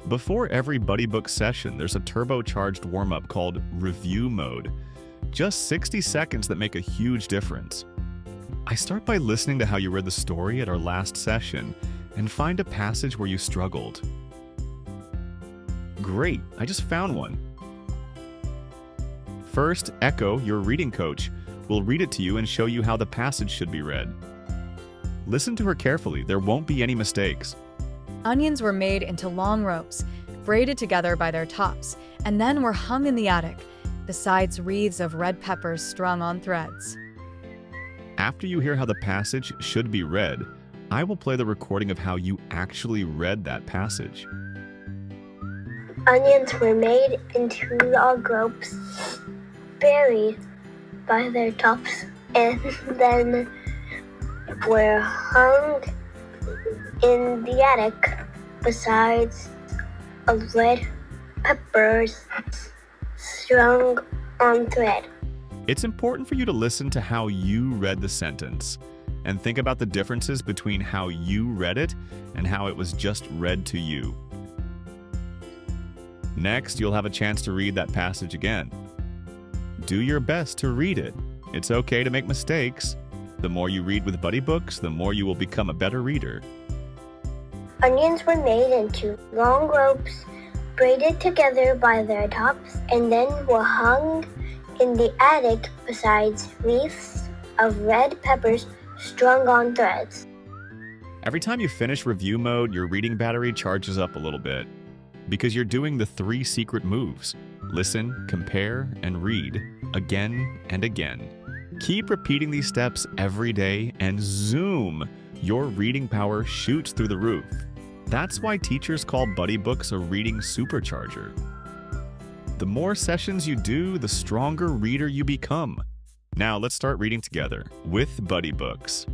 Before every BuddyBooks session, there's a turbocharged warm-up called Review Mode. Just 60 seconds that make a huge difference. I start by listening to how you read the story at our last session and find a passage where you struggled. Great, I just found one. First, Echo, your reading coach, will read it to you and show you how the passage should be read. Listen to her carefully, there won't be any mistakes. Onions were made into long ropes, braided together by their tops, and then were hung in the attic, besides wreaths of red peppers strung on threads. After you hear how the passage should be read, I will play the recording of how you actually read that passage. Onions were made into long ropes, buried by their tops, and then were hung in the attic, besides of red peppers strung on thread. It's important for you to listen to how you read the sentence and think about the differences between how you read it and how it was just read to you. Next, you'll have a chance to read that passage again. Do your best to read it. It's okay to make mistakes. The more you read with BuddyBooks, the more you will become a better reader. Onions were made into long ropes, braided together by their tops, and then were hung in the attic besides wreaths of red peppers strung on threads. Every time you finish review mode, your reading battery charges up a little bit because you're doing the 3 secret moves. Listen, compare, and read again and again. Keep repeating these steps every day and zoom, your reading power shoots through the roof. That's why teachers call BuddyBooks a reading supercharger. The more sessions you do, the stronger reader you become. Now let's start reading together with BuddyBooks.